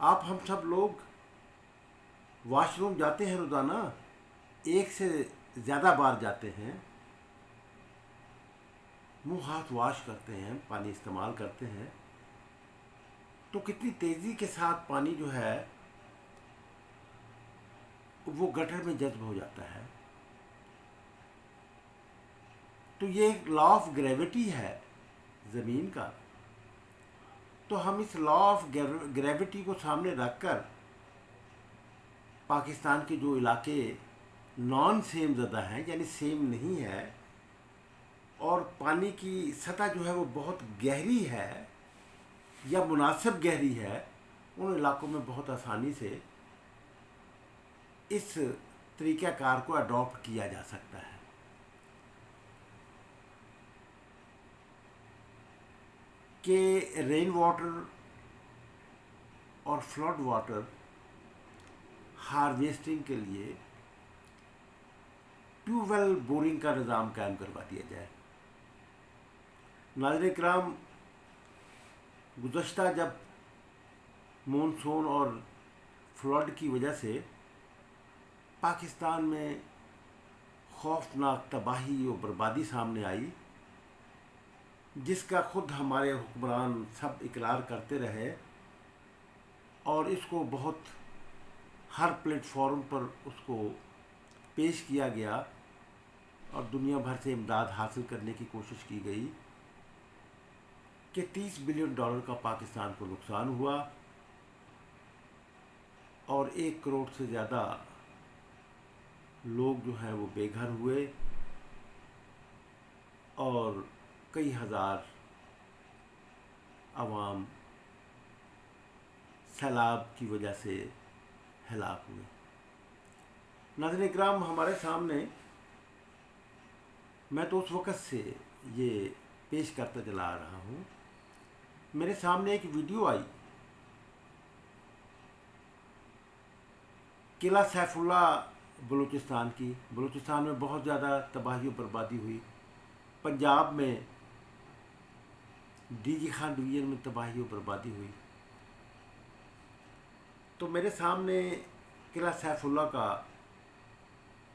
آپ ہم سب لوگ واش روم جاتے ہیں روزانہ، ایک سے زیادہ بار جاتے ہیں، منہ ہاتھ واش کرتے ہیں، پانی استعمال کرتے ہیں، تو کتنی تیزی کے ساتھ پانی جو ہے وہ گٹر میں جذب ہو جاتا ہے۔ تو یہ ایک لا آف گریوٹی ہے زمین کا۔ تو ہم اس لا آف گریوٹی کو سامنے رکھ کر پاکستان کے جو علاقے نان سیم زدہ ہیں، یعنی سیم نہیں ہے، اور پانی کی سطح جو ہے وہ بہت گہری ہے یا مناسب گہری ہے، ان علاقوں میں بہت آسانی سے اس طریقہ کار کو اڈاپٹ کیا جا سکتا ہے کہ رین واٹر اور فلڈ واٹر ہارویسٹنگ کے لیے ٹیوب ویل بورنگ کا نظام قائم کروا دیا جائے۔ ناظرین کرام، گزشتہ جب مونسون اور فلڈ کی وجہ سے پاکستان میں خوفناک تباہی و بربادی سامنے آئی، جس کا خود ہمارے حکمران سب اقرار کرتے رہے، اور اس کو بہت ہر پلیٹ فارم پر اس کو پیش کیا گیا اور دنیا بھر سے امداد حاصل کرنے کی کوشش کی گئی کہ $30 بلین کا پاکستان کو نقصان ہوا اور 1 کروڑ سے زیادہ لوگ جو ہیں وہ بے گھر ہوئے اور کئی ہزار عوام سیلاب کی وجہ سے ہلاک ہوئے۔ ناظرین اکرام، ہمارے سامنے، میں تو اس وقت سے یہ پیش کرتا چلا آ رہا ہوں، میرے سامنے ایک ویڈیو آئی قلعہ سیف اللہ بلوچستان کی۔ بلوچستان میں بہت زیادہ تباہی و بربادی ہوئی، پنجاب میں ڈی جی خان ڈویژن میں تباہی و بربادی ہوئی۔ تو میرے سامنے قلعہ سیف اللہ کا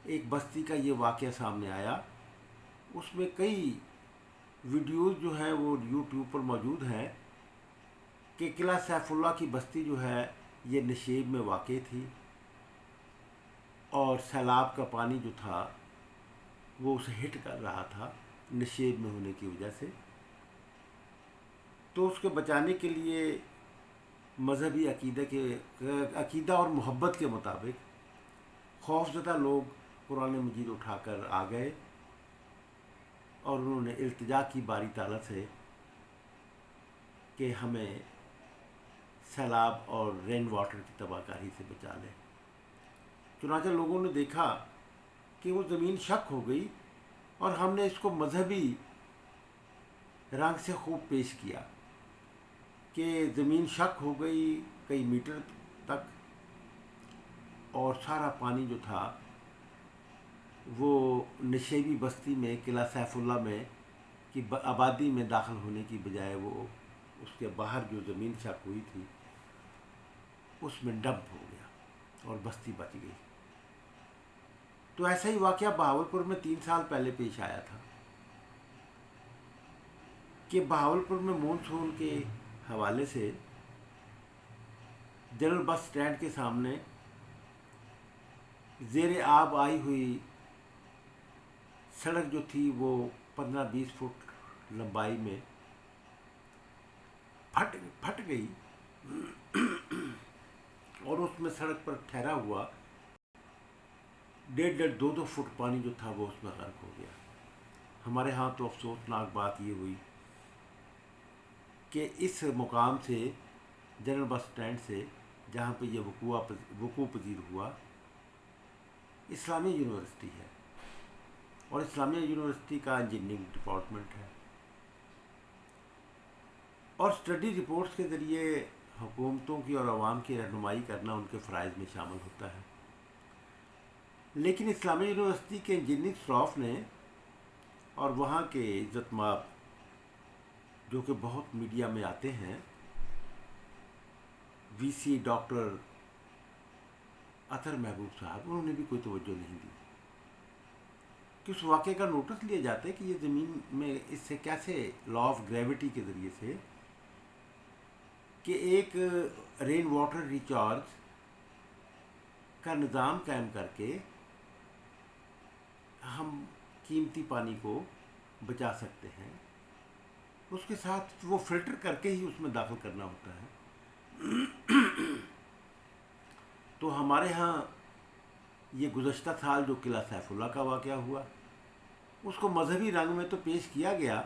ایک بستی کا یہ واقعہ سامنے آیا۔ اس میں کئی ویڈیوز جو ہیں وہ یوٹیوب پر موجود ہیں کہ قلعہ سیف اللہ کی بستی جو ہے یہ نشیب میں واقع تھی، اور سیلاب کا پانی جو تھا وہ اسے ہٹ کر رہا تھا نشیب میں ہونے کی وجہ سے۔ تو اس کے بچانے کے لیے مذہبی عقیدہ اور محبت کے مطابق خوفزدہ لوگ قرآن مجید اٹھا کر آ گئے اور انہوں نے التجا کی باری تعالیٰ سے کہ ہمیں سیلاب اور رین واٹر کی تباہ کاری سے بچا لے۔ چنانچہ لوگوں نے دیکھا کہ وہ زمین شک ہو گئی، اور ہم نے اس کو مذہبی رنگ سے خوب پیش کیا کہ زمین شک ہو گئی کئی میٹر تک، اور سارا پانی جو تھا وہ نشیبی بستی میں قلعہ سیف اللہ میں کی آبادی میں داخل ہونے کی بجائے وہ اس کے باہر جو زمین شک ہوئی تھی اس میں ڈب ہو گیا اور بستی بچ گئی۔ تو ایسا ہی واقعہ بہاولپور میں 3 سال پہلے پیش آیا تھا کہ بہاولپور میں مونسون کے حوالے سے جنرل بس اسٹینڈ کے سامنے زیر آب آئی ہوئی سڑک جو تھی وہ 15-20 فٹ لمبائی میں پھٹ گئی، اور اس میں سڑک پر ٹھہرا ہوا 1.5-2 فٹ پانی جو تھا وہ اس میں غرق ہو گیا۔ ہمارے ہاں تو افسوسناک بات یہ ہوئی کہ اس مقام سے، جنرل بس اسٹینڈ سے جہاں پہ یہ وقوع پذیر ہوا، اسلامیہ یونیورسٹی ہے، اور اسلامیہ یونیورسٹی کا انجینئرنگ ڈپارٹمنٹ ہے، اور اسٹڈی رپورٹس کے ذریعے حکومتوں کی اور عوام کی رہنمائی کرنا ان کے فرائض میں شامل ہوتا ہے۔ لیکن اسلامیہ یونیورسٹی کے انجینئرنگ اسٹاف نے اور وہاں کے عزت مآب جو کہ بہت میڈیا میں آتے ہیں، وی سی ڈاکٹر اطہر محبوب صاحب، انہوں نے بھی کوئی توجہ نہیں دی کہ اس واقعے کا نوٹس لیا جاتا ہے کہ یہ زمین میں اس سے کیسے لا آف گریوٹی کے ذریعے سے کہ ایک رین واٹر ریچارج کا نظام قائم کر کے ہم قیمتی پانی کو بچا سکتے ہیں. اس کے ساتھ وہ فلٹر کر کے ہی اس میں داخل کرنا ہوتا ہے. تو ہمارے ہاں یہ گزشتہ سال جو قلعہ سیف اللہ کا واقعہ ہوا، اس کو مذہبی رنگ میں تو پیش کیا گیا،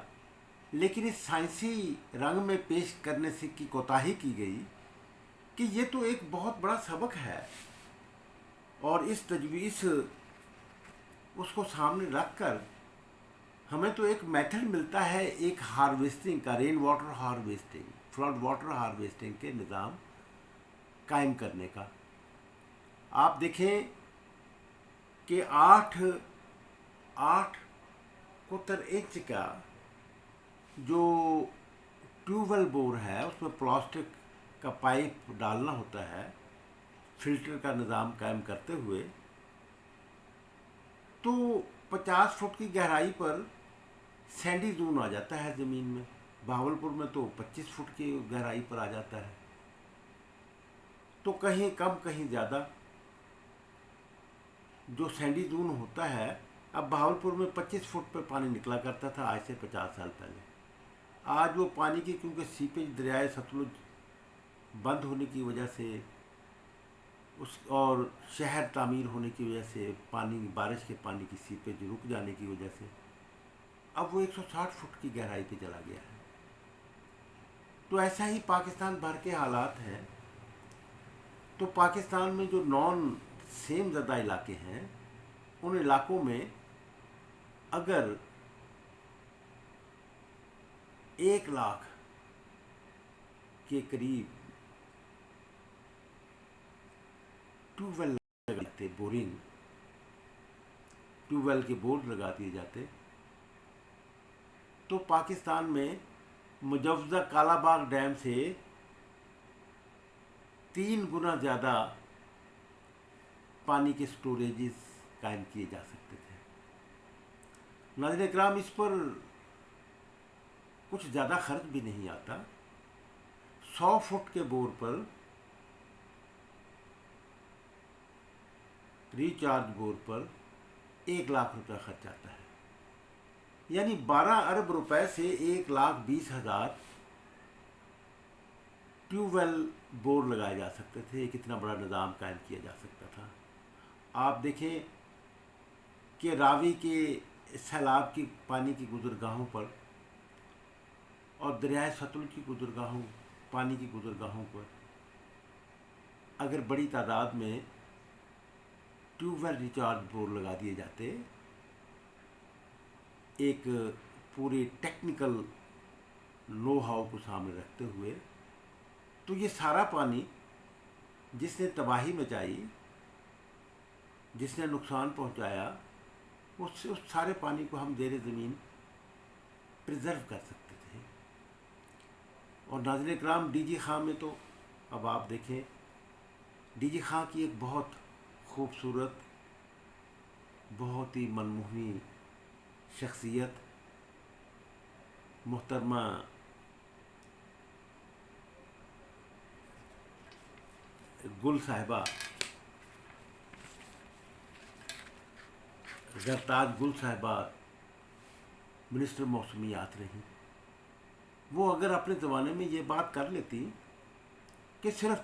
لیکن اس سائنسی رنگ میں پیش کرنے سے کی کوتاہی کی گئی کہ یہ تو ایک بہت بڑا سبق ہے، اور اس تجویز اس کو سامنے رکھ کر ہمیں تو ایک میتھڈ ملتا ہے ایک ہارویسٹنگ کا، rain water harvesting, flood water harvesting کے نظام قائم کرنے کا. آپ دیکھیں کہ 8 قطر انچ کا جو ٹیوب ویل بور ہے، اس میں پلاسٹک کا پائپ ڈالنا ہوتا ہے فلٹر کا نظام قائم کرتے ہوئے، تو 50 فٹ کی گہرائی پر سینڈی زون آ جاتا ہے زمین میں. بہاولپور میں تو 25 فٹ کی گہرائی پر آ جاتا ہے. تو کہیں کم کہیں زیادہ جو سینڈی زون ہوتا ہے، اب بہاولپور میں 25 فٹ پہ پانی نکلا کرتا تھا آج سے 50 سال پہلے. آج وہ پانی کی کیونکہ سیپیج دریائے ستلج بند ہونے کی وجہ سے اور شہر تعمیر ہونے کی وجہ سے پانی، بارش کے پانی کی سیپیج رک جانے کی وجہ سے اب وہ 160 فٹ کی گہرائی پہ چلا گیا ہے. تو ایسا ہی پاکستان بھر کے حالات ہیں. تو پاکستان میں جو نان سیم زدہ علاقے ہیں، ان علاقوں میں اگر 1 لاکھ کے قریب ٹیوب ویل لگاتے، بورنگ ٹیوب ویل کے بورڈ لگا دیے جاتے، تو پاکستان میں مجوزہ کالا باغ ڈیم سے 3 گنا زیادہ پانی کے سٹوریجز قائم کیے جا سکتے تھے. ناظرین کرام، اس پر کچھ زیادہ خرچ بھی نہیں آتا. 100 فٹ کے بور پر، ریچارج بور پر 1 لاکھ روپے خرچ آتا ہے. یعنی 12 ارب روپے سے 1,20,000 ٹیوب ویل بور لگائے جا سکتے تھے. ایک اتنا بڑا نظام قائم کیا جا سکتا تھا. آپ دیکھیں کہ راوی کے سیلاب کی پانی کی گزرگاہوں پر اور دریائے ستلج کی گزرگاہوں، پانی کی گزرگاہوں پر اگر بڑی تعداد میں ٹیوب ویل ریچارج بور لگا دیے جاتے، ایک پوری ٹیکنیکل نو ہاؤ کو سامنے رکھتے ہوئے، تو یہ سارا پانی جس نے تباہی مچائی، جس نے نقصان پہنچایا، اس سارے پانی کو ہم زیر زمین پریزرو کر سکتے تھے. اور ناظرین کرام، ڈی جی خاں میں تو اب آپ دیکھیں، ڈی جی خاں کی ایک بہت خوبصورت، بہت ہی منموہنی شخصیت محترمہ گل صاحبہ، زرتاج گل صاحبہ منسٹر موسمیات رہی. وہ اگر اپنے زمانے میں یہ بات کر لیتی کہ صرف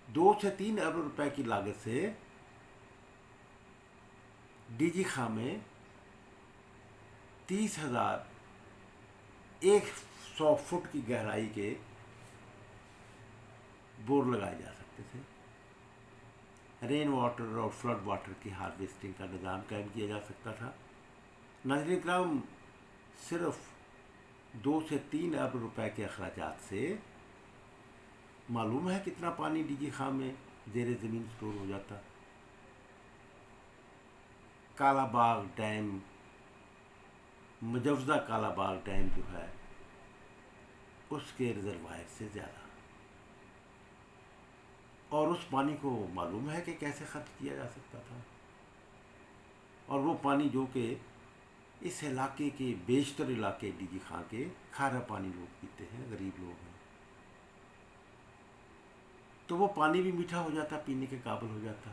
2 سے 3 ارب روپے کی لاگت سے ڈی جی خاں میں 30,000 100 فٹ کی گہرائی کے بور لگائے جا سکتے تھے، رین واٹر اور فلڈ واٹر کی ہارویسٹنگ کا نظام قائم کیا جا سکتا تھا. ناظرین کرام، صرف 2 سے 3 ارب روپے کے اخراجات سے معلوم ہے کتنا پانی ڈی جی خاں میں زیر زمین سٹور ہو جاتا. کالا باغ ڈیم، مجوزہ کالا باغ ڈیم جو ہے، اس کے ریزروائر سے زیادہ. اور اس پانی کو معلوم ہے کہ کیسے خرچ کیا جا سکتا تھا، اور وہ پانی جو کہ اس علاقے کے بیشتر علاقے ڈی جی خاں کے کھارا پانی لوگ پیتے ہیں، غریب لوگ ہیں، تو وہ پانی بھی میٹھا ہو جاتا، پینے کے قابل ہو جاتا۔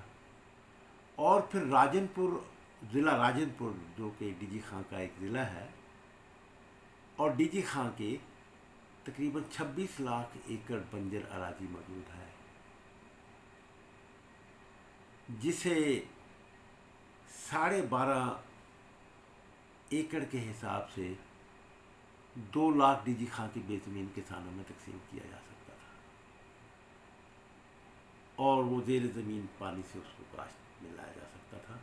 اور پھر راجن پور، ضلع راجن پور جو کہ ڈی جی خاں کا ایک ضلع ہے، اور ڈی جی خاں کے تقریباً 26 لاکھ ایکڑ بنجر اراضی موجود ہے، جسے 12.5 ایکڑ کے حساب سے 2 لاکھ ڈی جی خاں کی بے زمین کسانوں میں تقسیم کیا جا سکتا تھا، اور وہ زیر زمین پانی سے اس کو کاشت میں لایا جا سکتا تھا۔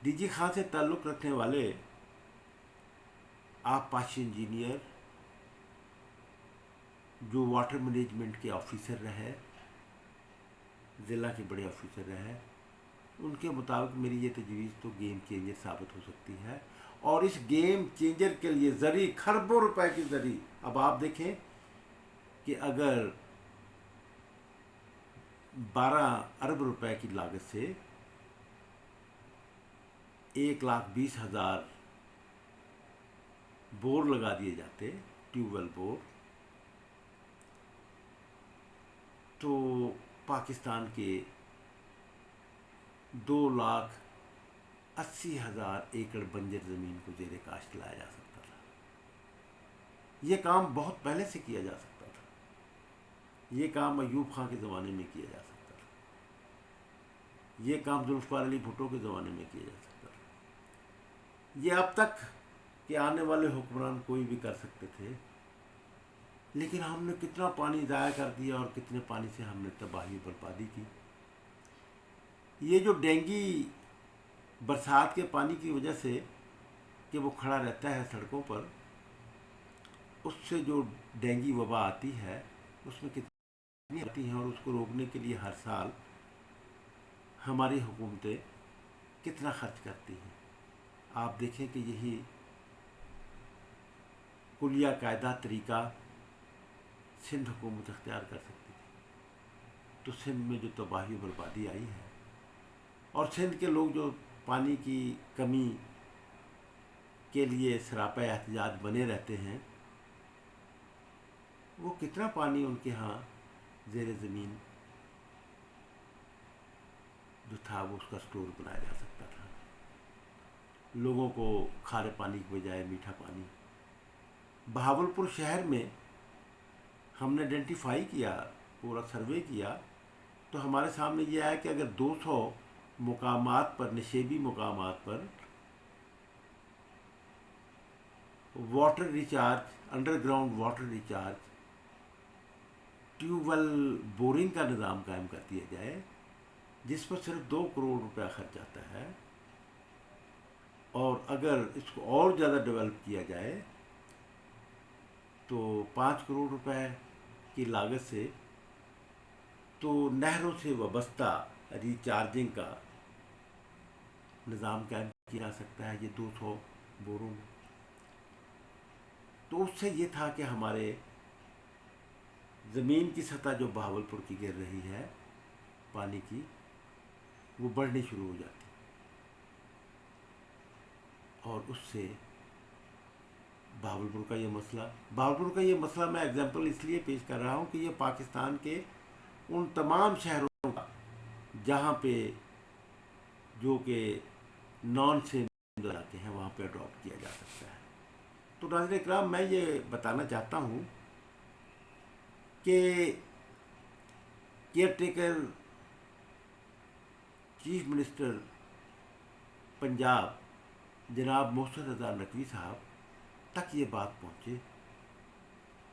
ڈی جی خاں سے تعلق رکھنے والے آبپاشی انجینئر جو واٹر مینجمنٹ کے آفیسر رہے، ضلع کے بڑے آفیسر رہے، ان کے مطابق میری یہ تجویز تو گیم چینجر ثابت ہو سکتی ہے، اور اس گیم چینجر کے لیے زرعی کھربوں روپے کی زرعی، اب آپ دیکھیں کہ اگر 12 ارب روپے کی لاگت سے 1,20,000 بور لگا دیے جاتے، ٹیوب ویل بور، تو پاکستان کے 2,80,000 ایکڑ بنجر زمین کو زیر کاشت لایا جا سکتا تھا۔ یہ کام بہت پہلے سے کیا جا سکتا تھا، یہ کام ایوب خان کے زمانے میں کیا جا سکتا تھا، یہ کام ذوالفقار علی بھٹو کے زمانے میں کیا جا سکتا تھا، یہ اب تک کہ آنے والے حکمران کوئی بھی کر سکتے تھے، لیکن ہم نے کتنا پانی ضائع کر دیا اور کتنے پانی سے ہم نے تباہی بربادی کی۔ یہ جو ڈینگی برسات کے پانی کی وجہ سے کہ وہ کھڑا رہتا ہے سڑکوں پر، اس سے جو ڈینگی وبا آتی ہے، اس میں کتنی آتی ہیں، اور اس کو روکنے کے لیے ہر سال ہماری حکومتیں کتنا خرچ کرتی ہیں۔ آپ دیکھیں کہ یہی کلیہ قاعدہ طریقہ سندھ حکومت اختیار کر سکتی تھی، تو سندھ میں جو تباہی و بربادی آئی ہے، اور سندھ کے لوگ جو پانی کی کمی کے لیے سراپا احتجاج بنے رہتے ہیں، وہ کتنا پانی ان کے ہاں زیر زمین جو تھا وہ اس کا سٹور بنایا جا سکتا تھا، لوگوں کو کھارے پانی کی بجائے میٹھا پانی۔ بہاولپور شہر میں ہم نے آئیڈینٹیفائی کیا، پورا سروے کیا، تو ہمارے سامنے یہ آیا کہ اگر 200 مقامات پر، نشیبی مقامات پر water recharge, underground water recharge, tube well boring کا نظام قائم کر دیا جائے، جس پر صرف 2 کروڑ روپیہ خرچ آتا ہے، اور اگر اس کو اور زیادہ ڈیولپ کیا جائے تو 5 کروڑ روپے کی لاگت سے تو نہروں سے وابستہ ریچارجنگ کا نظام قائم کیا جا سکتا ہے، یہ 200 بوروں میں۔ تو اس سے یہ تھا کہ ہمارے زمین کی سطح جو بہاولپور کی گر رہی ہے پانی کی، وہ بڑھنی شروع ہو جاتی، اور اس سے بہاولپور کا یہ مسئلہ میں ایگزامپل اس لیے پیش کر رہا ہوں کہ یہ پاکستان کے ان تمام شہروں کا جہاں پہ جو کہ نان سیند علاقے ہیں وہاں پہ اڈاپٹ کیا جا سکتا ہے۔ تو ناظرین اکرام، میں یہ بتانا چاہتا ہوں کہ care taker chief minister Punjab جناب محسن رضا نقوی صاحب تک یہ بات پہنچے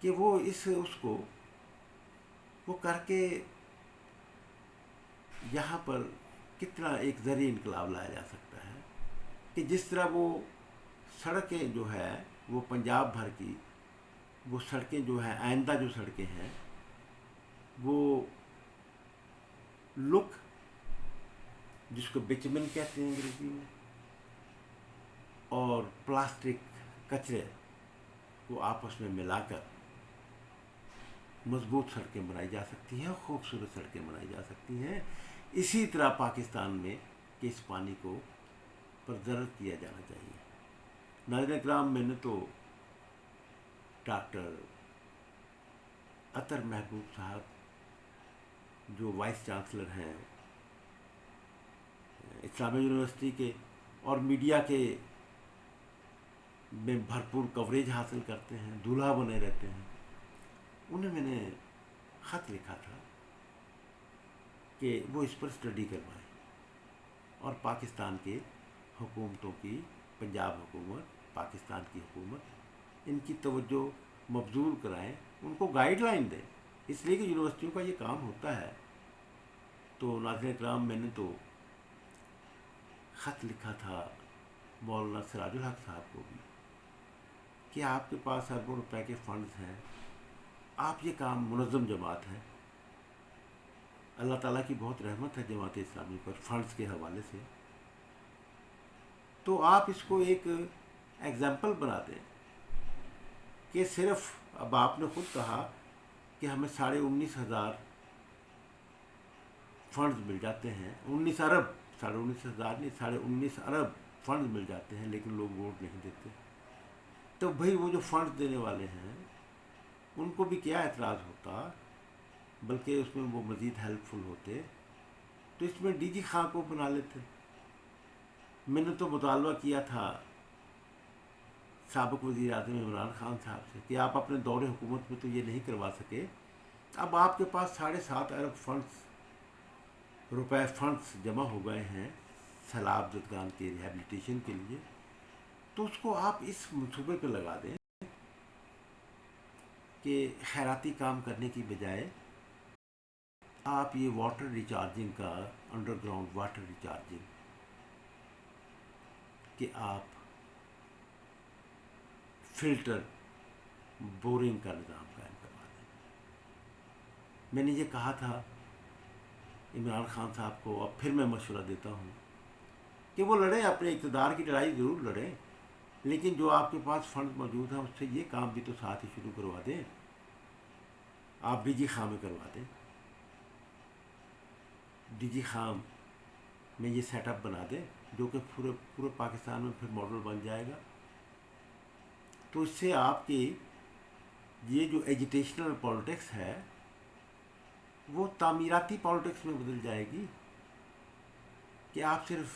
کہ وہ اس کو وہ کر کے یہاں پر کتنا ایک زرعی انقلاب لایا جا سکتا ہے، کہ جس طرح وہ سڑکیں جو ہے وہ پنجاب بھر کی وہ سڑکیں جو ہیں، آئندہ جو سڑکیں ہیں، وہ لک جس کو بچمن کہتے ہیں انگریزی میں، اور پلاسٹک کچرے کو آپس میں ملا کر مضبوط سڑکیں بنائی جا سکتی ہیں، خوبصورت سڑکیں بنائی جا سکتی ہیں. اسی طرح پاکستان میں کہ اس پانی کو پرزرو کیا جانا چاہیے. ناظرین کرام، میں نے تو ڈاکٹر اطہر محبوب صاحب جو وائس چانسلر ہیں اسلامیہ یونیورسٹی کے اور میڈیا کے میں بھرپور کوریج حاصل کرتے ہیں، دولہا بنے رہتے ہیں، انہیں میں نے خط لکھا تھا کہ وہ اس پر اسٹڈی کروائیں اور پاکستان کے حکومتوں کی، پنجاب حکومت، پاکستان کی حکومت، ان کی توجہ مبذول کرائیں، ان کو گائیڈ لائن دیں، اس لیے کہ یونیورسٹیوں کا یہ کام ہوتا ہے. تو ناظرین کرام، میں نے تو خط لکھا تھا مولانا سراج الحق صاحب کو بھی کہ آپ کے پاس اربوں روپے کے فنڈز ہیں، آپ یہ کام منظم جماعت ہے، اللہ تعالیٰ کی بہت رحمت ہے جماعت اسلامی پر فنڈز کے حوالے سے، تو آپ اس کو ایک ایگزامپل بنا دیں کہ صرف، اب آپ نے خود کہا کہ ہمیں 19,500 فنڈز مل جاتے ہیں، 19 ارب، 19,500 نہیں، 19 ارب فنڈز مل جاتے ہیں، لیکن لوگ ووٹ نہیں دیتے. تو بھئی وہ جو فنڈز دینے والے ہیں ان کو بھی کیا اعتراض ہوتا، بلکہ اس میں وہ مزید ہیلپ فل ہوتے تو اس میں ڈی جی خان کو بنا لیتے. میں نے تو مطالبہ کیا تھا سابق وزیر اعظم عمران خان صاحب سے کہ آپ اپنے دور حکومت میں تو یہ نہیں کروا سکے، اب آپ کے پاس 7.5 ارب روپے فنڈز جمع ہو گئے ہیں سیلاب زدگان کے ریہیبلیٹیشن کے لیے، تو اس کو آپ اس منصوبے پہ لگا دیں کہ خیراتی کام کرنے کی بجائے آپ یہ واٹر ریچارجنگ کا، انڈر گراؤنڈ واٹر ریچارجنگ، کہ آپ فلٹر بورنگ کا نظام قائم کروا دیں. میں نے یہ کہا تھا عمران خان صاحب کو، اب پھر میں مشورہ دیتا ہوں کہ وہ لڑیں، اپنے اقتدار کی لڑائی ضرور لڑیں، لیکن جو آپ کے پاس فنڈ موجود ہیں اس سے یہ کام بھی تو ساتھ ہی شروع کروا دیں. آپ ڈی جی خان میں کروا دیں، ڈی جی خان میں یہ سیٹ اپ بنا دیں جو کہ پورے پاکستان میں پھر ماڈل بن جائے گا. تو اس سے آپ کی یہ جو ایجوٹیشنل پالیٹکس ہے وہ تعمیراتی پالیٹکس میں بدل جائے گی کہ آپ صرف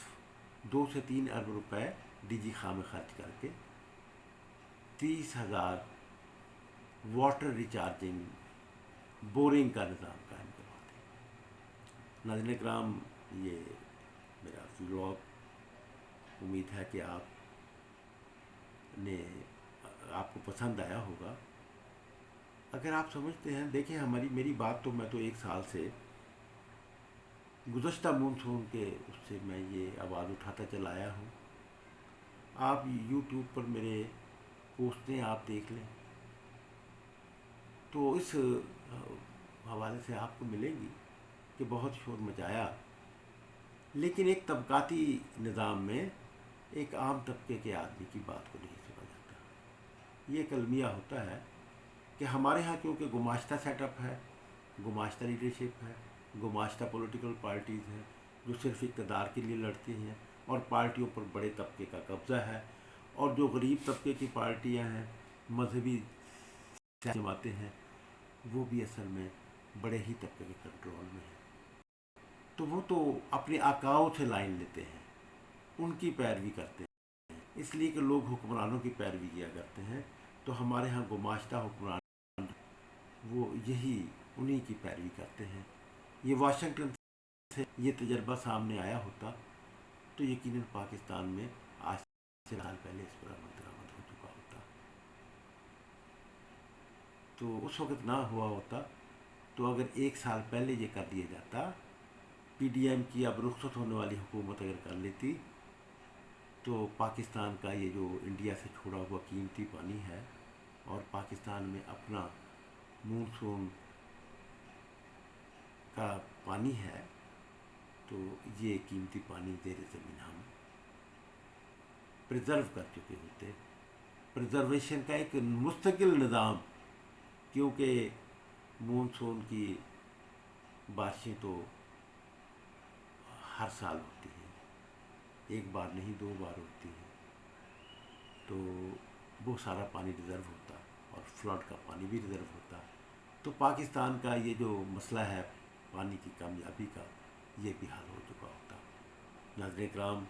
2 سے 3 ارب روپے ڈی جی خان میں خرچ کر کے 30,000 واٹر ریچارجنگ بورنگ کا نظام قائم کروا دیں. ناظرین کرام، یہ میرا ولاگ امید ہے کہ آپ کو پسند آیا ہوگا. اگر آپ سمجھتے ہیں، دیکھیں میری بات تو، میں تو 1 سال سے گزشتہ مونسون کے اس سے میں یہ آواز اٹھاتا چلا آیا ہوں. آپ یوٹیوب پر میرے پوسٹیں آپ دیکھ لیں تو اس حوالے سے آپ کو ملے گی کہ بہت شور مچایا، لیکن ایک طبقاتی نظام میں ایک عام طبقے کے آدمی کی بات کو نہیں سنا جاتا. یہ ایک المیہ ہوتا ہے کہ ہمارے ہاں کیونکہ گماشتہ سیٹ اپ ہے، گماشتہ لیڈرشپ ہے، گماشتہ پولیٹیکل پارٹیز ہیں جو صرف اقتدار کے لیے لڑتی ہیں، اور پارٹیوں پر بڑے طبقے کا قبضہ ہے، اور جو غریب طبقے کی پارٹیاں ہیں، مذہبی جماعتیں ہیں، وہ بھی اصل میں بڑے ہی طبقے کے کنٹرول میں ہیں. تو وہ تو اپنے آقاؤں سے لائن لیتے ہیں، ان کی پیروی کرتے ہیں، اس لیے کہ لوگ حکمرانوں کی پیروی کیا کرتے ہیں. تو ہمارے ہاں گماشتہ حکمران وہ یہی انہی کی پیروی کرتے ہیں. یہ واشنگٹن سے یہ تجربہ سامنے آیا ہوتا تو یقیناً پاکستان میں آج سے سال پہلے اس پر عمل درآمد ہو چکا ہوتا. تو اس وقت نہ ہوا ہوتا تو اگر 1 سال پہلے یہ کر دیا جاتا، پی ڈی ایم کی اب رخصت ہونے والی حکومت اگر کر لیتی، تو پاکستان کا یہ جو انڈیا سے چھوڑا ہوا قیمتی پانی ہے، اور پاکستان میں اپنا مونسون کا پانی ہے، تو یہ قیمتی پانی زیر زمین ہم پریزرو کر چکے ہوتے. پریزرویشن کا ایک مستقل نظام، کیونکہ مونسون کی بارشیں تو ہر سال ہوتی ہیں، ایک بار نہیں 2 بار ہوتی ہیں، تو وہ سارا پانی ریزرو ہوتا اور فلڈ کا پانی بھی ریزرو ہوتا، تو پاکستان کا یہ جو مسئلہ ہے پانی کی کامیابی کا، یہ بھی حل ہو چکا ہوتا۔ ناظرین کرام،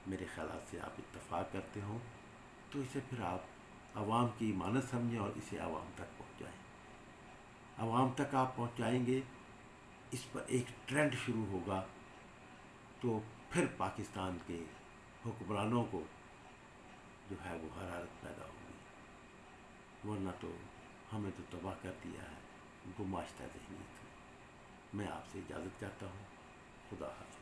میرے خیالات سے آپ اتفاق کرتے ہوں تو اسے پھر آپ عوام کی امانت سمجھیں اور اسے عوام تک پہنچائیں۔ عوام تک آپ پہنچائیں گے، اس پر ایک ٹرینڈ شروع ہوگا، تو پھر پاکستان کے حکمرانوں کو جو ہے وہ حرارت پیدا ہوگی، ورنہ تو ہمیں تو تباہ کر دیا ہے گماشتہ ذہنیت نے۔ میں آپ سے اجازت چاہتا ہوں، خدا حافظ۔